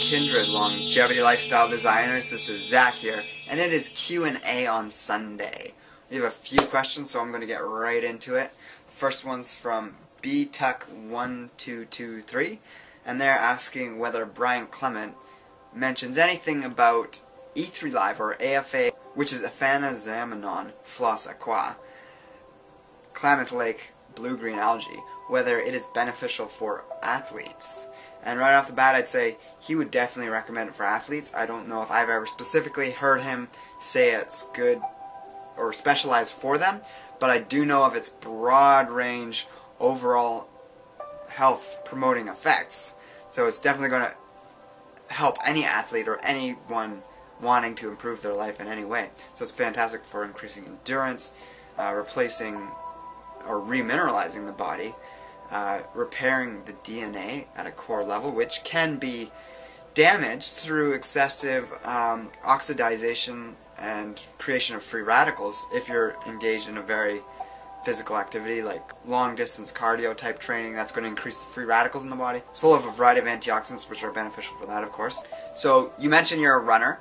Kindred Longevity Lifestyle Designers. This is Zach here, and it is Q&A on Sunday. We have a few questions, so I'm going to get right into it. The first one's from btuck1223, and they're asking whether Brian Klamath mentions anything about E3live or AFA, which is Aphanizomenon flos-aquae, Klamath Lake blue-green algae, whether it is beneficial for athletes. And right off the bat, I'd say he would definitely recommend it for athletes. I don't know if I've ever specifically heard him say it's good or specialized for them, but I do know of its broad range overall health promoting effects. So it's definitely going to help any athlete or anyone wanting to improve their life in any way. So it's fantastic for increasing endurance, replacing or remineralizing the body, repairing the DNA at a core level, which can be damaged through excessive oxidization and creation of free radicals if you're engaged in a very physical activity like long distance cardio type training. That's going to increase the free radicals in the body. It's full of a variety of antioxidants which are beneficial for that, of course. So you mentioned you're a runner,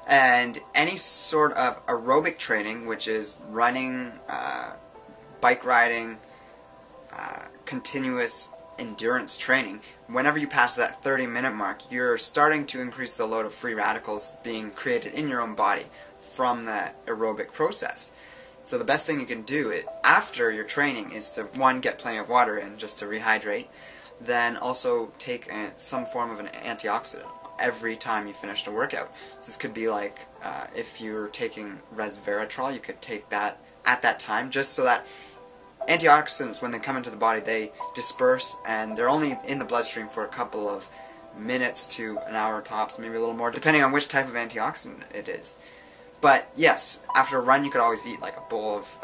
and any sort of aerobic training, which is running, bike riding, continuous endurance training, whenever you pass that 30-minute mark, you're starting to increase the load of free radicals being created in your own body from that aerobic process. So the best thing you can do after your training is to, one, get plenty of water in just to rehydrate, then also take some form of an antioxidant every time you finish a workout. So this could be like if you're taking resveratrol, you could take that at that time, just so that antioxidants, when they come into the body, they disperse, and they're only in the bloodstream for a couple of minutes to an hour tops, maybe a little more, depending on which type of antioxidant it is. But yes, after a run you could always eat like a bowl of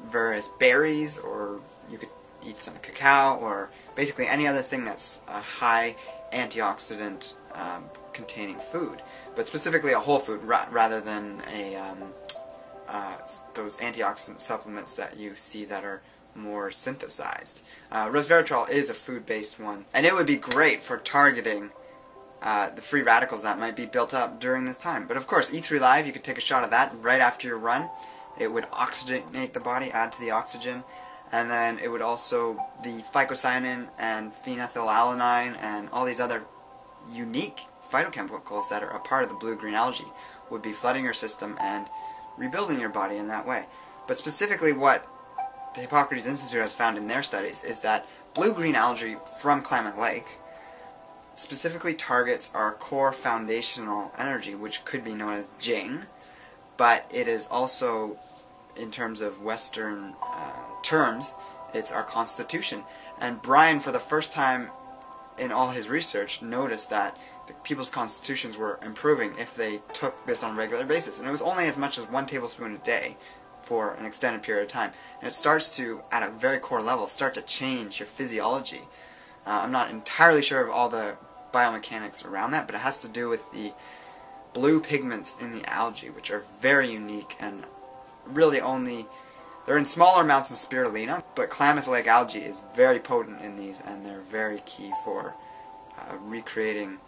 various berries, or you could eat some cacao, or basically any other thing that's a high antioxidant containing food, but specifically a whole food rather than those antioxidant supplements that you see that are more synthesized. Resveratrol is a food-based one, and it would be great for targeting the free radicals that might be built up during this time. But of course, E3live, you could take a shot of that right after your run. It would oxygenate the body, add to the oxygen, and then it would also, the phycocyanin and phenethylalanine and all these other unique phytochemicals that are a part of the blue-green algae would be flooding your system and rebuilding your body in that way. But specifically what the Hippocrates Institute has found in their studies is that blue-green algae from Klamath Lake specifically targets our core foundational energy, which could be known as Jing, but it is also, in terms of Western terms, it's our constitution. And Brian, for the first time in all his research, noticed that the people's constitutions were improving if they took this on a regular basis. And it was only as much as 1 tablespoon a day for an extended period of time. And it starts to, at a very core level, start to change your physiology. I'm not entirely sure of all the biomechanics around that, but it has to do with the blue pigments in the algae, which are very unique and really only, they're in smaller amounts in spirulina, but Klamath Lake algae is very potent in these, and they're very key for recreating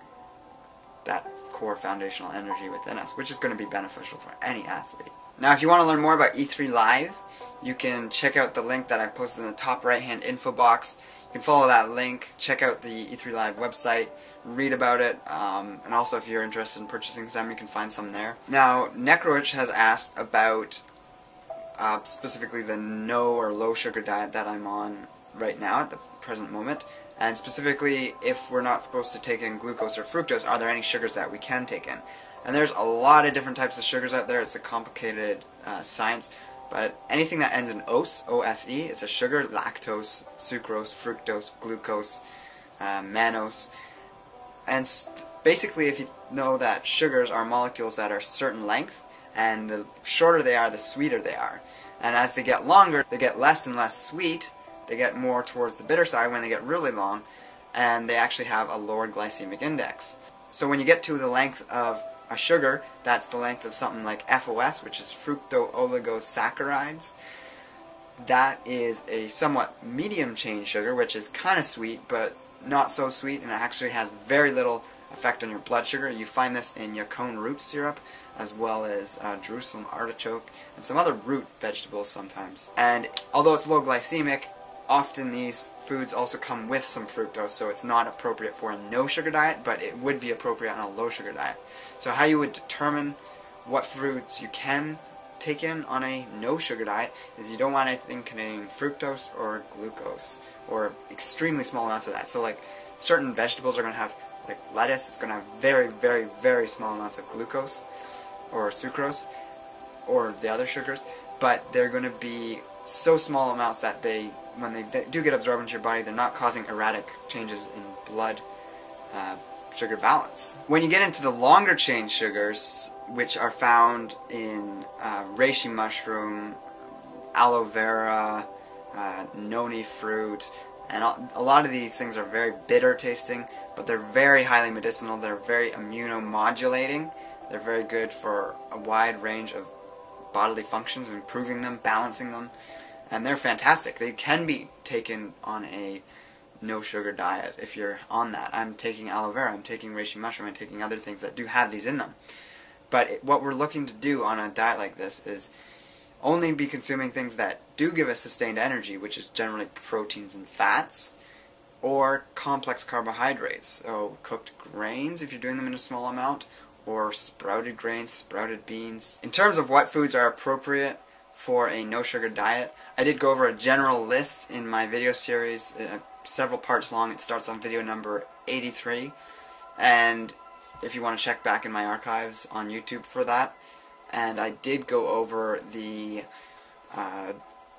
that core foundational energy within us, which is going to be beneficial for any athlete. Now, if you want to learn more about E3live, you can check out the link that I posted in the top right-hand info box. You can follow that link, check out the E3live website, read about it, and also if you're interested in purchasing some, you can find some there. Now, Necroich has asked about specifically the no or low sugar diet that I'm on right now at the present moment, and specifically if we're not supposed to take in glucose or fructose, are there any sugars that we can take in? And there's a lot of different types of sugars out there. It's a complicated science, but anything that ends in ose, O-S-E, it's a sugar: lactose, sucrose, fructose, glucose, mannose. And basically, if you know that sugars are molecules that are a certain length, and the shorter they are, the sweeter they are. And as they get longer, they get less and less sweet. They get more towards the bitter side when they get really long, and they actually have a lowered glycemic index. So when you get to the length of a sugar, that's the length of something like FOS, which is fructooligosaccharides. That is a somewhat medium chain sugar, which is kind of sweet, but not so sweet, and it actually has very little effect on your blood sugar. You find this in yacon root syrup, as well as Jerusalem artichoke, and some other root vegetables sometimes. And although it's low glycemic, often these foods also come with some fructose, so it's not appropriate for a no-sugar diet, but it would be appropriate on a low-sugar diet. So how you would determine what foods you can take in on a no-sugar diet is you don't want anything containing fructose or glucose, or extremely small amounts of that. So like certain vegetables are going to have, like lettuce, it's going to have very, very, very small amounts of glucose or sucrose or the other sugars, but they're going to be so small amounts that when they do get absorbed into your body, they're not causing erratic changes in blood sugar balance. When you get into the longer chain sugars, which are found in reishi mushroom, aloe vera, noni fruit, and a lot of these things are very bitter tasting, but they're very highly medicinal. They're very immunomodulating. They're very good for a wide range of bodily functions, improving them, balancing them, and they're fantastic. They can be taken on a no-sugar diet if you're on that. I'm taking aloe vera, I'm taking reishi mushroom, I'm taking other things that do have these in them. But what we're looking to do on a diet like this is only be consuming things that do give us sustained energy, which is generally proteins and fats, or complex carbohydrates, so cooked grains if you're doing them in a small amount, or sprouted grains, sprouted beans. In terms of what foods are appropriate for a no-sugar diet, I did go over a general list in my video series, several parts long. It starts on video number 83, and if you want to check back in my archives on YouTube for that. And I did go over the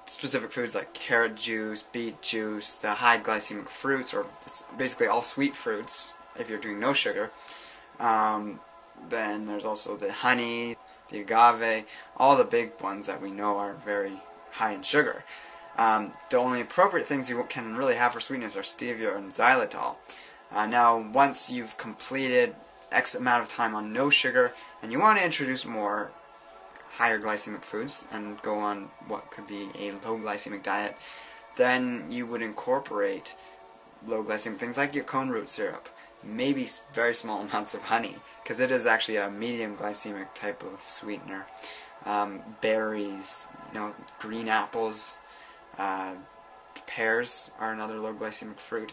specific foods like carrot juice, beet juice, the high glycemic fruits, or basically all sweet fruits if you're doing no sugar. Then there's also the honey, the agave, all the big ones that we know are very high in sugar. The only appropriate things you can really have for sweetness are stevia and xylitol. Now, once you've completed X amount of time on no sugar, and you want to introduce more higher glycemic foods and go on what could be a low glycemic diet, then you would incorporate low glycemic things like yacon root syrup, maybe very small amounts of honey, because it is actually a medium glycemic type of sweetener. Berries, green apples, pears are another low glycemic fruit.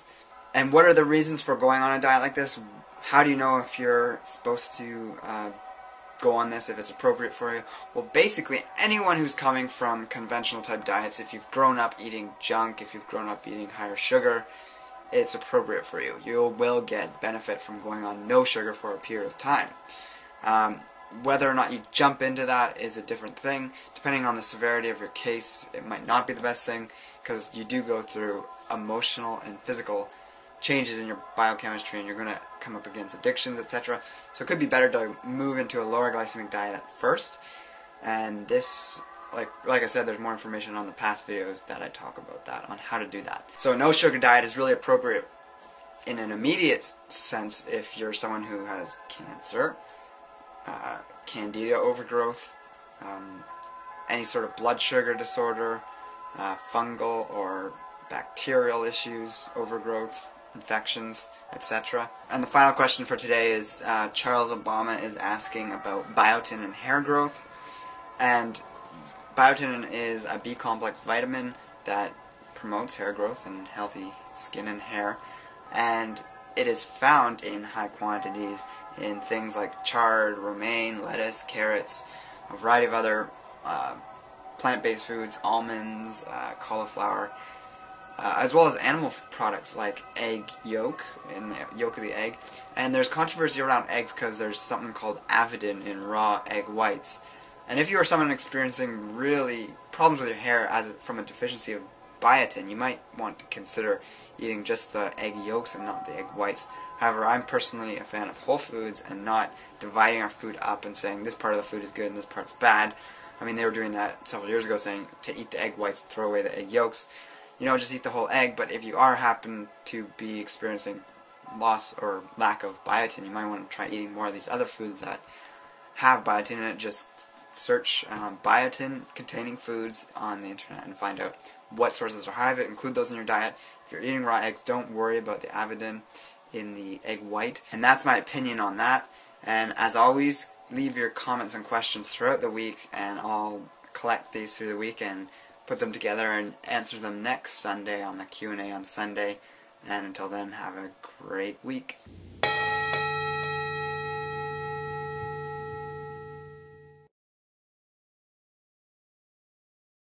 And what are the reasons for going on a diet like this? How do you know if you're supposed to go on this, if it's appropriate for you? Well, basically, anyone who's coming from conventional type diets, if you've grown up eating junk, if you've grown up eating higher sugar, it's appropriate for you. You will get benefit from going on no sugar for a period of time. Whether or not you jump into that is a different thing. Depending on the severity of your case, it might not be the best thing, because you do go through emotional and physical changes in your biochemistry, and you're going to come up against addictions, etc. So it could be better to move into a lower glycemic diet at first. And this, like I said, there's more information on the past videos that I talk about that, on how to do that. So a no sugar diet is really appropriate in an immediate sense if you're someone who has cancer, candida overgrowth, any sort of blood sugar disorder, fungal or bacterial issues, overgrowth, infections, etc. And the final question for today is Charles Obama is asking about biotin and hair growth. And biotin is a B-complex vitamin that promotes hair growth and healthy skin and hair, and it is found in high quantities in things like chard, romaine, lettuce, carrots, a variety of other plant-based foods, almonds, cauliflower, as well as animal products like egg yolk, in the yolk of the egg. And there's controversy around eggs because there's something called avidin in raw egg whites. And if you are someone experiencing really problems with your hair from a deficiency of biotin, you might want to consider eating just the egg yolks and not the egg whites. However, I'm personally a fan of whole foods and not dividing our food up and saying this part of the food is good and this part's bad. I mean, they were doing that several years ago, saying to eat the egg whites, throw away the egg yolks. Just eat the whole egg. But if you happen to be experiencing loss or lack of biotin, you might want to try eating more of these other foods that have biotin in it. Just search biotin containing foods on the internet and find out what sources are high of it. Include those in your diet. If you're eating raw eggs, don't worry about the avidin. in the egg white. And that's my opinion on that. And as always, leave your comments and questions throughout the week, and I'll collect these through the week and put them together and answer them next Sunday on the Q&A on Sunday. And until then, have a great week.